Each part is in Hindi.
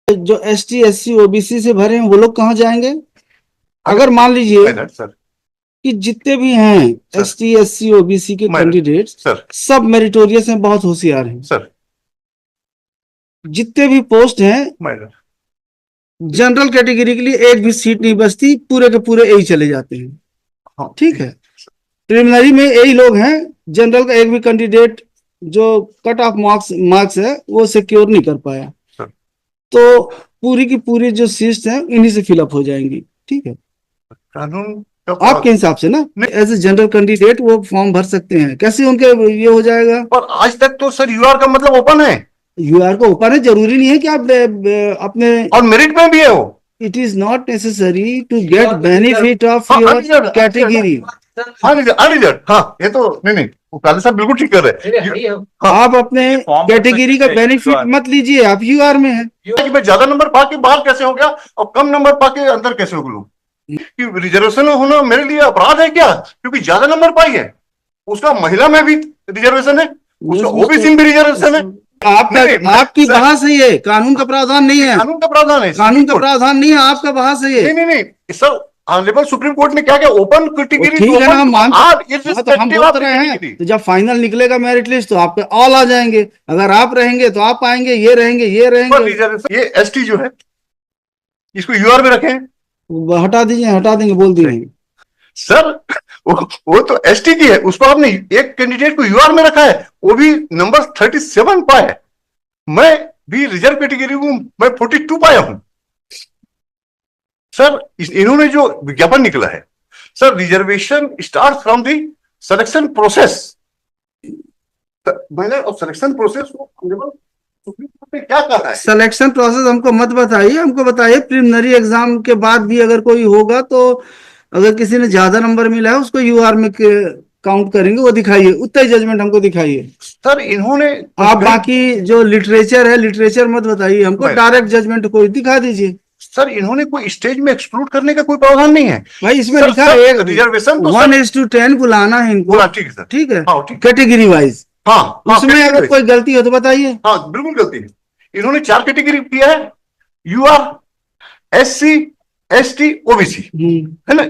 जो ST SC OBC से भरे हैं वो लोग कहाँ जाएंगे? अगर मान लीजिए सर कि जितने भी हैं ST SC OBC के कैंडिडेट्स सब मेरिटोरियस हैं, बहुत होशियार हैं सर। जितने भी पोस्ट हैं जनरल कैटेगरी के लिए एक भी सीट नहीं बचती, पूरे के पूरे यही चले जाते हैं। ठीक है, प्रिलिमिनरी में यही लोग हैं, जनरल का एक भी कैंडिडेट जो कट ऑफ मार्क्स है वो सिक्योर नहीं कर पाया, तो पूरी की पूरी जो सीट्स हैं इन्हीं से फिलअप हो जाएंगी। ठीक है, कानून आपके हिसाब से ना एज ए जनरल कैंडिडेट वो फॉर्म भर सकते हैं, कैसे उनके ये हो जाएगा? और आज तक तो सर UR का मतलब ओपन है। UR को ओपन है, जरूरी नहीं है कि आप अपने, और मेरिट में भी है वो। It is not necessary to get benefit of your category. हाँ, ये तो नहीं वो काले साहब बिल्कुल ठीक कर रहे हैं। आप अपने कैटेगरी का बेनिफिट मत लीजिए, आप UR में है। कि मैं ज्यादा नंबर पा के बाहर कैसे हो गया और कम नंबर पा के अंदर कैसे हो गया? कि रिजर्वेशन होना मेरे लिए अपराध है क्या? क्योंकि ज्यादा नंबर पाई है, उसका महिला में भी रिजर्वेशन है, उसका OBC में भी रिजर्वेशन है। आपकी बहस है, ये कानून का प्रावधान नहीं है। कानून का प्रावधान है, कानून का प्रावधान नहीं है, आपका बहस है ये। नहीं सर, ऑनरेबल सुप्रीम कोर्ट ने क्या किया? ओपन कैटेगरी, ठीक है ना, हम बोल रहे हैं, तो जब फाइनल निकलेगा मेरिट लिस्ट तो आप पे ऑल आ जाएंगे, अगर आप रहेंगे तो आप आएंगे, ये रहेंगे ये रहेंगे। ये ST जो है इसको UR में रखें, हटा दीजिए, हटा देंगे, बोल दिए सर। वो तो ST की है, उसको आपने एक कैंडिडेट को UR में रखा है, वो भी नंबर 37 पाया है। मैं भी रिजर्व कैटेगरी हूं, मैं 42 पाया हूं। सर इन्होंने जो विज्ञापन निकला है sir, reservation start from the selection process. मैंने और सिलेक्शन प्रोसेस को क्या कहा है? सिलेक्शन प्रोसेस हमको मत बताइए, हमको बताइए प्रिलिमिनरी एग्जाम के बाद भी अगर कोई होगा तो अगर किसी ने ज्यादा नंबर मिला है उसको UR में काउंट करेंगे, वो दिखाइए, उतना ही जजमेंट हमको दिखाइए। सर इन्होंने, आप बाकी जो लिटरेचर है लिटरेचर मत बताइए हमको, डायरेक्ट जजमेंट कोई दिखा दीजिए। सर इन्होंने कोई स्टेज में एक्सक्लूड करने का कोई प्रावधान नहीं है भाई, इसमें लिखा है रिजर्वेशन 1:10 बुलाना है इनको। ठीक है सर, ठीक है, ठीक, कैटेगरी वाइज। हाँ, उसमें अगर कोई गलती हो तो बताइए। हाँ बिल्कुल गलती है। इन्होंने 4 कैटेगरी किया है, UR SC ST OBC, है ना।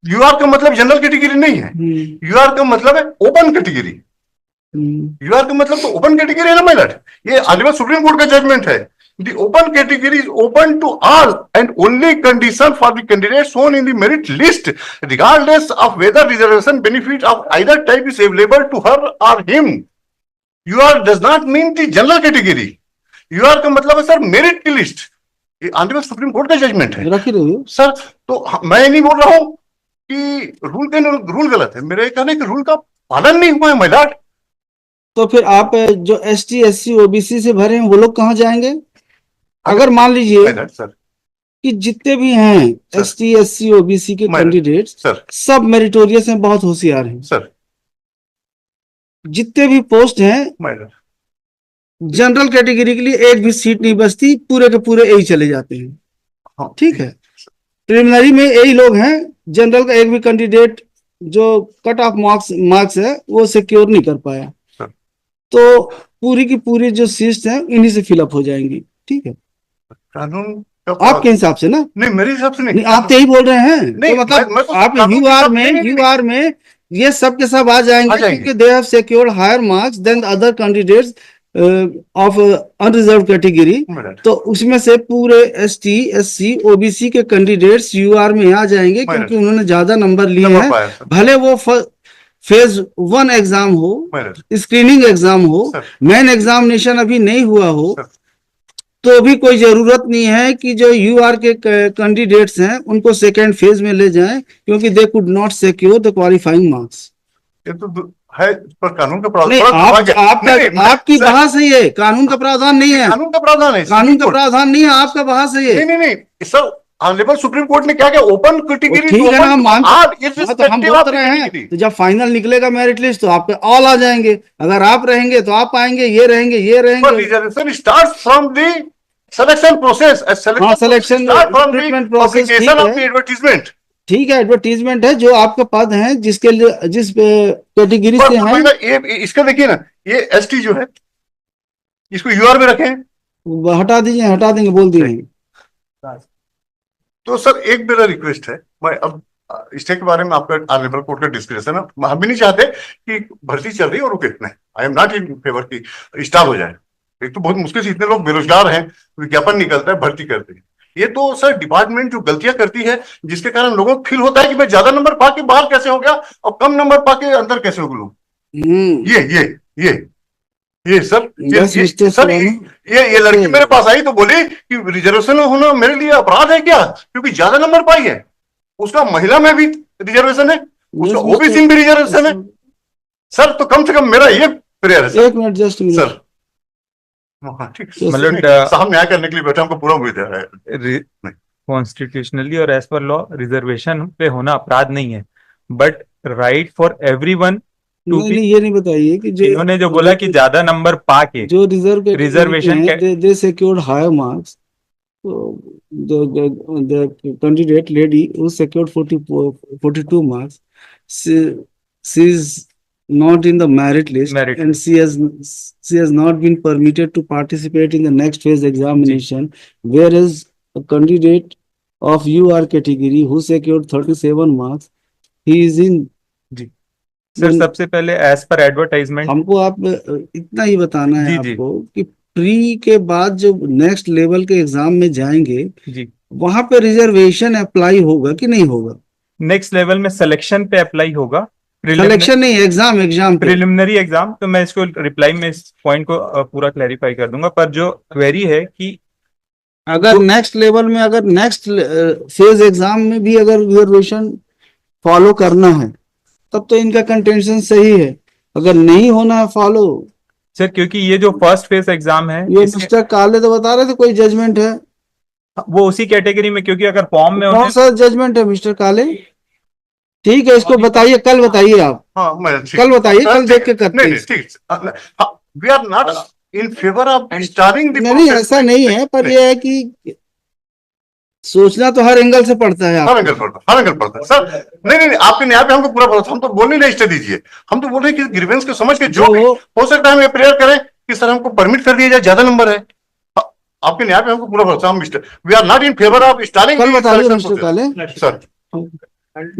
UR का मतलब जनरल कैटेगरी नहीं है, UR का मतलब है ओपन कैटेगरी। UR का मतलब तो ओपन कैटेगरी है ना माय लॉर्ड, ये ऑनरेबल सुप्रीम कोर्ट का जजमेंट है। The open category is open to all and only condition for the candidate shown in the merit list, regardless of whether reservation benefit of either type is available to her or him. UR does not mean the general category. UR का मतलब है सर मेरिट की लिस्ट। ये ऑनरेबल सुप्रीम कोर्ट का जजमेंट है सर। तो मैं नहीं बोल रहा हूं कि रूल गलत है, मेरे कहने के रूल का पालन नहीं हुआ है माय लॉर्ड। तो फिर आप जो ST SC OBC से भरे हैं वो लोग कहाँ जाएंगे? अगर मान लीजिए कि जितने भी हैं ST SC OBC के कैंडिडेट्स सब मेरिटोरियस हैं, बहुत होशियार हैं जितने भी पोस्ट हैं जनरल कैटेगरी के लिए एक भी सीट नहीं बचती, पूरे के पूरे यही चले जाते हैं। ठीक है, प्रिलिमिनरी में यही लोग हैं, जनरल का एक भी कैंडिडेट जो कट ऑफ मार्क्स है वो सिक्योर नहीं कर पाया, तो पूरी की पूरी जो सीट्स हैं इन्हीं से फिलअप हो जाएंगी। ठीक है, कानून आपके हिसाब से ना? नहीं, मेरे हिसाब से नहीं, आप तो यही बोल रहे हैं। नहीं, तो मतलब आप UR में ये सब के सब आ जाएंगे क्योंकि they have secured higher marks than other candidates of unreserve category, तो उसमें से पूरे ST SC OBC के कैंडिडेट्स UR में आ जाएंगे क्योंकि उन्होंने ज्यादा नंबर लिए हैं। भले वो फेज 1 एग्जाम हो, स्क्रीनिंग एग्जाम हो, मेन एग्जामिनेशन अभी नहीं हुआ हो, तो भी कोई जरूरत नहीं है कि जो UR के कैंडिडेट्स हैं उनको सेकेंड फेज में ले जाएं क्योंकि they could not secure the qualifying marks. ये तो है पर कानून का प्रावधान, आपकी बहस है ये, कानून का प्रावधान नहीं है। कानून का प्रावधान है, कानून का प्रावधान नहीं है, आपका बहस है ये। नहीं सर, ऑनरेबल सुप्रीम कोर्ट ने क्या किया? Open category. ठीक है ना, हम बोल रहे हैं, तो जब फाइनल निकलेगा मेरिट लिस्ट तो आप पे ऑल आ जाएंगे, अगर आप रहेंगे तो आप आएंगे, ये रहेंगे ये रहेंगे। Reservation starts from the selection process, selection recruitment process, advertisement. ठीक है, एडवर्टीजमेंट है जो आपके पद हैं जिसके लिए जिस कैटेगरी से हैं। इसका देखिए ना, ये ST जो है इसको UR में रखें, हटा दीजिए, हटा देंगे, बोल दिए। तो सर एक मेरा रिक्वेस्ट है, मैं अब स्टे के बारे में आपका ऑनरेबल कोर्ट का डिस्क्रिप्शन है, हम भी नहीं चाहते कि भर्ती चल रही है और रुके नहीं, I am not in favour की स्टाफ हो जाए। एक तो बहुत मुश्किल से इतने लोग बेरोजगार हैं, विज्ञापन निकलता है, भर्ती करते हैं। ये तो सर डिपार्टमेंट जो गलतियां करती है, जिसके कारण लोगों को फील होता है कि मैं ज्यादा नंबर पाके बाहर कैसे हो गया और कम नंबर पाके अंदर कैसे हो गया। ये ये सर बस मिस्टर सर ये लड़की मेरे पास आई तो बोली कि रिजर्वेशन होना मेरे लिए अपराध है क्या, क्योंकि ज्यादा नंबर पाई है। उसका महिला में भी रिजर्वेशन है, उसका ओबीसी में भी रिजर्वेशन है। सर तो कम से कम मेरा ये प्रेयर है सर। एक मिनट, जस्ट सर ठीक, मतलब साहब न्याय करने के लिए बैठे, हमको पूरा उम्मीद है। कॉन्स्टिट्यूशनली और एज पर लॉ रिजर्वेशन पे होना अपराध नहीं है, but right for everyone to be. ये नहीं बताइए कि जो इन्होंने जो बोला कि ज्यादा नंबर पाके जो reservation they secured higher marks, the candidate lady who secured 42 marks, she is not in the merit list, and she has not been permitted to participate in the next phase examination, whereas a candidate of UR category who secured 37 marks, he is in। Sir सबसे पहले एज पर एडवर्टाइजमेंट हमको आप इतना ही बताना है आपको कि प्री के बाद जो नेक्स्ट लेवल के एग्जाम में जाएंगे जी, वहां पे रिजर्वेशन अप्लाई होगा कि नहीं होगा? नेक्स्ट लेवल में सिलेक्शन पे अप्लाई होगा, सिलेक्शन नहीं, एग्जाम प्रिलिमिनरी एग्जाम। तो मैं इसको रिप्लाई में इस पॉइंट को पूरा क्लैरिफाई कर दूंगा, पर जो क्वेरी है कि अगर नेक्स्ट लेवल में, अगर नेक्स्ट फेज एग्जाम में भी अगर रिजर्वेशन फॉलो करना है तब तो इनका कंटेंशन सही है, अगर नहीं होना है फॉलो। सर क्योंकि ये जो फर्स्ट फेज एग्जाम है, ये मिस्टर काले तो बता रहे थे कोई जजमेंट है, वो उसी कैटेगरी में, क्योंकि अगर फॉर्म में कौन सा जजमेंट है मिस्टर काले? ठीक है, इसको बताइए, कल बताइए आप। हाँ, कल बताइए, कल देख के करते हैं। ठीक, we are not in favour of staring. नहीं, ऐसा नहीं है, पर यह है कि सोचना तो हर एंगल से पड़ता है, हर एंगल पड़ता है सर। नहीं, आपके न्याय पे हमको पूरा भरोसा, हम तो बोल नहीं रहे स्टे दीजिए, हम तो बोल रहे हैं कि ग्रीवेंस को समझ के जो हो सकता है हम ये प्रेयर करें कि सर हमको परमिट कर दिया जाए, ज्यादा नंबर है। आपके न्याय पे हमको पूरा भरोसा, हम we are not in favour of staring. कल बताइए मिस्टर काले। सर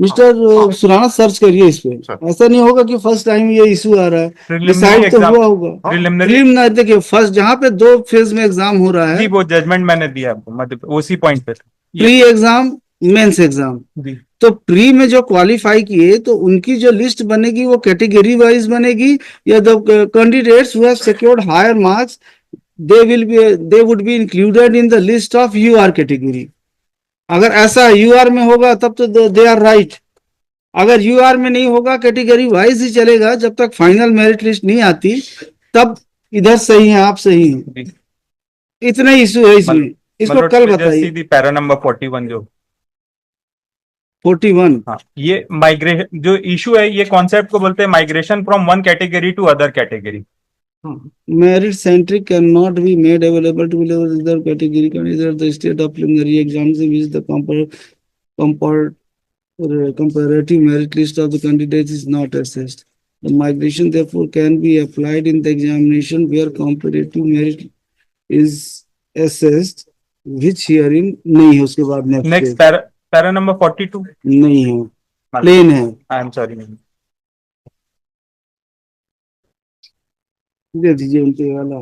मिस्टर सुराना सर्च करिए इस पे, ऐसा नहीं होगा कि फर्स्ट टाइम ये इशू आ रहा है, डिसाइड तो हुआ होगा। प्रिलिमिनरी देखिए, फर्स्ट जहाँ पे 2 फेज में एग्जाम हो रहा है, वो जजमेंट मैंने दिया आपको, उसी पॉइंट पे प्री एग्जाम, मेंस एग्जाम। तो प्री में जो क्वालिफाई किए तो उनकी जो लिस्ट बनेगी वो कैटेगरी वाइज बनेगी, या the candidates who have secured higher marks they would be included in the list of UR category। अगर ऐसा UR में होगा तब तो they are right। अगर UR में नहीं होगा, कैटेगरी वाइज ही चलेगा, जब तक फाइनल मेरिट लिस्ट नहीं आती तब इधर सही है, आप सही हैं। इतना इशू है इसमें, इसको कल बताइए। पैरा नंबर 41 जो 41, हाँ, ये माइग्रेशन जो इशू है, ये कॉन्सेप्ट को बोलते हैं migration from one category to other category. merit centric cannot be made available to reserve category candidates. The state of preliminary exams in which the comparative merit list of the candidates is not assessed. The migration therefore can be applied in the examination where comparative merit is assessed, which herein नहीं है। उसके बाद नेक्स्ट पैरा नंबर 42 नहीं है, प्लेन है। आई एम सॉरी, दे दीजिए उनके वाला।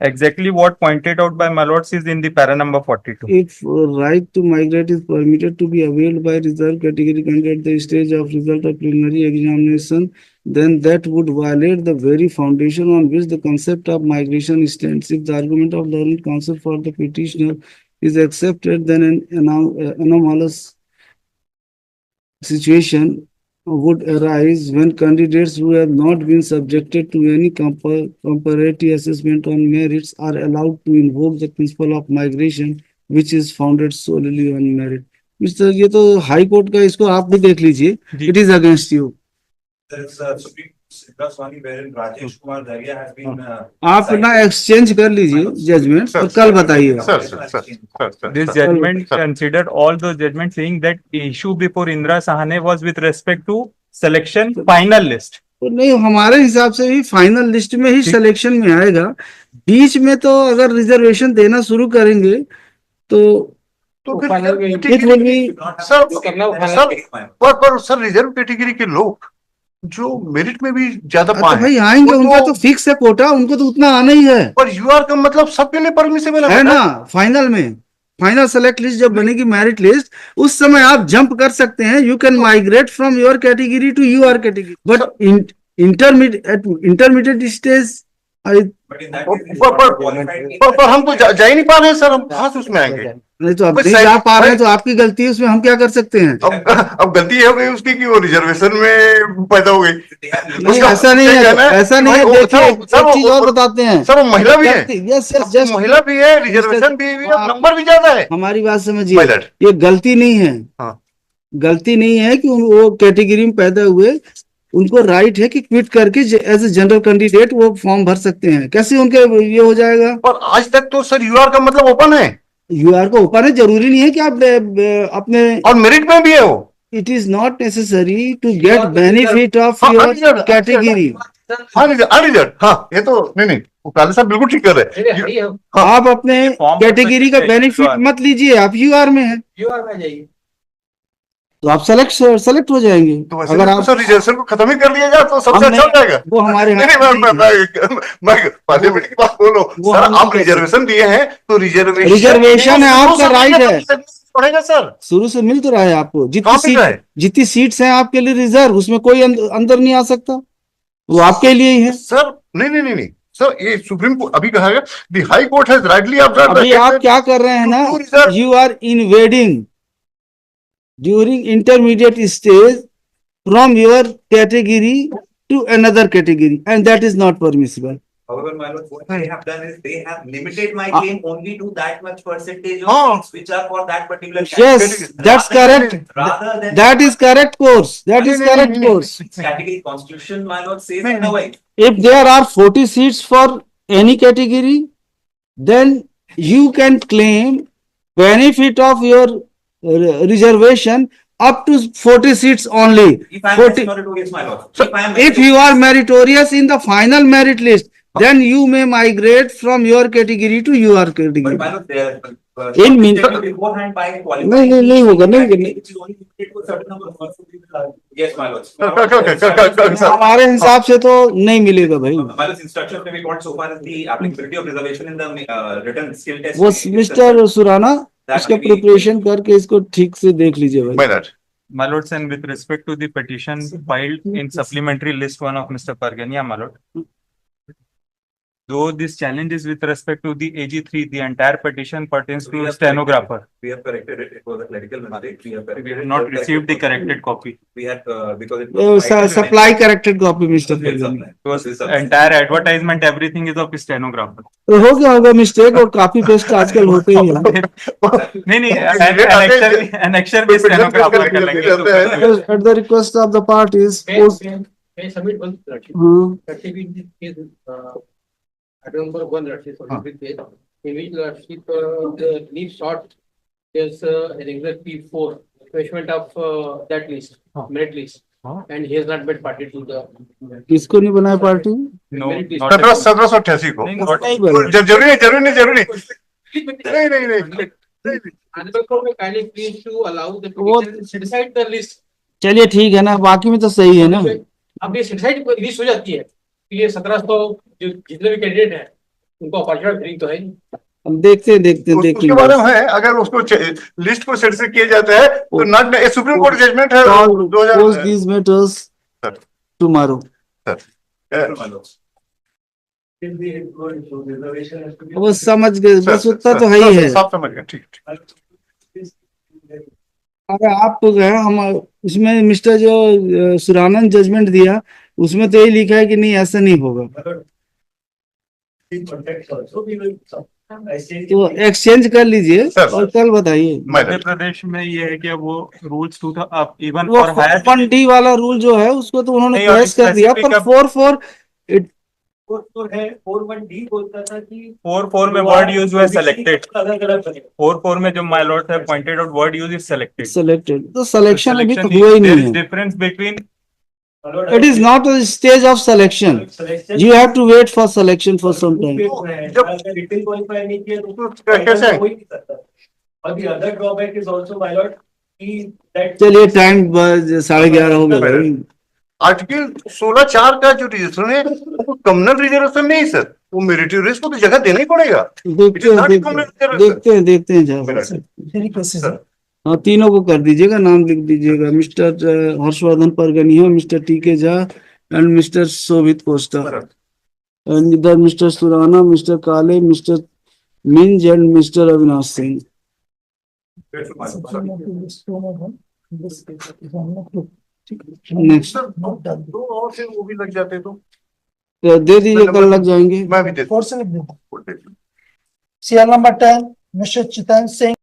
Exactly what pointed out by my lords is in the para number 42. If right to migrate is permitted to be availed by reserve category candidate at the stage of result of preliminary examination, then that would violate the very foundation on which the concept of migration stands. If the argument of learned counsel for the petitioner is accepted, then an anomalous situation would arise when candidates who have not been subjected to any comparative assessment on merits are allowed to invoke the principle of migration, which is founded solely on merit। Mister, ये तो हाई कोर्ट का, इसको आप भी देख लीजिए, इट इज अगेंस्ट यू। आप ना एक्सचेंज कर लीजिए जजमेंट और कल बताइए। This judgment considered all those judgments saying that issue before Indra Sahane was with respect to selection final list, तो नहीं, हमारे हिसाब से भी फाइनल लिस्ट में ही सिलेक्शन में आएगा। बीच में तो अगर रिजर्वेशन देना शुरू करेंगे तो तो फिर इट विल बी सर पर सर रिजर्व कैटेगरी के लोग जो मेरिट में भी ज्यादा तो पाए भाई आएंगे, वो उनका तो- तो फिक्स है कोटा, उनको तो उतना आना ही है पर यूआर का मतलब सबके लिए परमिसिबल है बेटा। ना। फाइनल में फाइनल सेलेक्ट लिस्ट जब बनेगी, मेरिट लिस्ट, उस समय आप जंप कर सकते हैं। You can migrate from your category to UR category, but intermediate stage पर हम तो जा ही नहीं पा रहे हैं सर, हम कहाँ से उसमें आएंगे? नहीं तो अब बस नहीं सही- जा पा रहे हैं भाई- तो आपकी गलती है, उसमें हम क्या कर सकते हैं। अब गलती हो गई उसकी कि वो रिजर्वेशन में पैदा हो गई। नहीं उसका- ऐसा नहीं है, कहना ऐसा नहीं है। भाई, देखिए सर, एक चीज और बताते हैं सर वो महिला भी है, यस यस, अब जस्ट महिला भी है, रिजर्वेशन भी है, और नंबर भी ज्यादा है। हमारी बात समझिए, पायलट। ये गलती नहीं है। हाँ। गलती नहीं है कि वो कैटेगरी में पैदा हुए, उनको राइट है कि क्विट करके एज ए जनरल कैंडिडेट वो फॉर्म भर सकते हैं। कैसे उनके ये हो जाएगा। और आज तक तो सर यूआर का मतलब ओपन है, यूआर को ऊपर है, जरूरी नहीं है कि आप अपने, और मेरिट में भी है वो। It is not necessary to get benefit of हाँ, योर unreserved, कैटेगरी। हाँ अनरिजर्व, हाँ ये तो नहीं वो काले साहब बिल्कुल ठीक कर रहे हैं। हाँ। आप अपने फॉर्म भर कैटेगरी सकते का हैं, बेनिफिट UR मत लीजिए, आप यूआर में है तो आप सेलेक्ट हो जाएंगे। तो वैसे अगर भी तो आप सर रिजर्वेशन को खत्म ही कर दिया जाए तो सबसे हम अच्छा हो नहीं- जाएगा। वो हमारे नहीं हाथ नहीं मैं पार्लियामेंट की बात बोलो वो सर, हम नहीं आप कहते। रिजर्वेशन दिए हैं तो रिजर्वेशन रिजर्वेशन है, आपका राइट है। पड़ेगा सर। शुरू से मिल तो रहा है आपको, कहाँ मिल रहा है? जितनी सीट्स हैं आपके लिए रिजर्व, उसमें कोई अंदर नहीं आ सकता, वो आपके लिए ही है। सर नहीं सर, ये सुप्रीम कोर्ट अभी कहा गया the high court has rightly observed अभी आप क्या कर रहे हैं ना, To reserve- you are invading during intermediate stage from your category to another category, and that is not permissible. However, my lord, what they have done is they have limited my Ah. claim only to that much percentage Oh. of seats which are for that particular Yes, category. that's correct. Rather than That is correct course. That is correct course. category constitution, my lord says No, no. otherwise. If there are 40 seats for any category, then you can claim benefit of your reservation up to 40 seats only. If I am 40 meritorious, my lord. So, If you are meritorious in the final merit list, then you may migrate from your category to your But category. my lord, there In min- beforehand by qualifying. नहीं होगा, नहीं होगा, नहीं। Which is only limited to a certain number of persons. Yes, my lord. Sir. हमारे हिसाब से तो नहीं मिलेगा भाई। My lord's instructions may be got so far as the applicability of reservation in the written skill test. वो मिस्टर सुराना इसका प्रिपरेशन करके इसको ठीक से देख लीजिए भाई। My lords, and with respect to the petition filed in supplementary list 1 of Mr. Pargania, my lord, though this challenge is with respect to the AG3, the entire petition pertains to a stenographer. We have corrected it. It was a clerical mistake. We have corrected We it. have not received the corrected copy. We had because it was supply corrected copy mister Yes, तो supply. It was entire advertisement, everything is of stenographer. हो गया होगा मिस्टेक, और कॉपी पेस्ट आजकल होते ही है। नहीं, annexure भी stenographer कर लेंगे तो At the request of the parties, May I submit one correction? हाँ, Certificate in this case, item number 1, Rashid, for this case, in which Rashid, the leave short is a regular P4, refreshment of that list, merit list. And he has not been party to the किसको नहीं बनाया party. no, merit list. not at all. 1788 को नहीं, not- नहीं बना। जरूरी नहीं Honorable Court may kindly please to allow the वो- petitioner to set aside the list. चलिए ठीक है ना, बाकी में तो सही है ना। अब ये set aside लिस्ट हो जाती है, तो ये 1700 जो जितने भी कैंडिडेट हैं उनको अपॉर्चुनिटी तो है नहीं। हम देखते हैं उसके बारे में है, अगर उसको लिस्ट को सेट से किया जाता है तो नॉट सुप्रीम कोर्ट जजमेंट है Close these matters Sir. tomorrow. वो समझ गए, बस उतना तो है ही है। सब समझ गए, ठीक अरे आप तो गए, हम इसमें मिस्टर जो सुरानंद जजमेंट दिया उसमें तो यही लिखा है कि नहीं ऐसा नहीं होगा, तो एक्सचेंज कर लीजिए Sir, और कल बताइए। मध्य प्रदेश में ये है कि अब वो रूल्स टू अब इवन वो फॉर हायर 1D वाला रूल जो है उसको तो उन्होंने नहीं, और क्रैश कर दिया, पर specific 4 4.1D बोलता था कि 4 में वर्ड यूज हुआ सेलेक्टेड, 4 में जो माय लॉर्ड है pointed out word use is selected. Selected, तो सिलेक्शन अभी तो हुआ ही नहीं है। Difference between It is not a stage of selection. You have to wait for selection for some time. Retail qualify नहीं किया तो कैसे है? कोई नहीं करता और the other drawback is also my lord कि that चलिए टाइम 11:30 हो गया भाई. आर्टिकल 16(4) का जो रिजर्वेशन है वो कम्युनल रिजर्वेशन नहीं सर, वो मेरिटोरियस को तो जगह देना ही पड़ेगा. देखते हैं जहाँ. हाँ, तीनों को कर दीजिएगा, नाम लिख दीजिएगा. Mister Harshvardhan Pargania, mister T K. Jha and mister Shobhit Costa. And इधर mister Surana, mister Kale, mister Minz and mister Avinash Singh. Next दो और से वो भी लग जाते तो दे दीजिए, कल लग जाएंगे. मैं भी देता फोर से लिख दो. हूँ. CR number 10, Mr. Chitan Singh.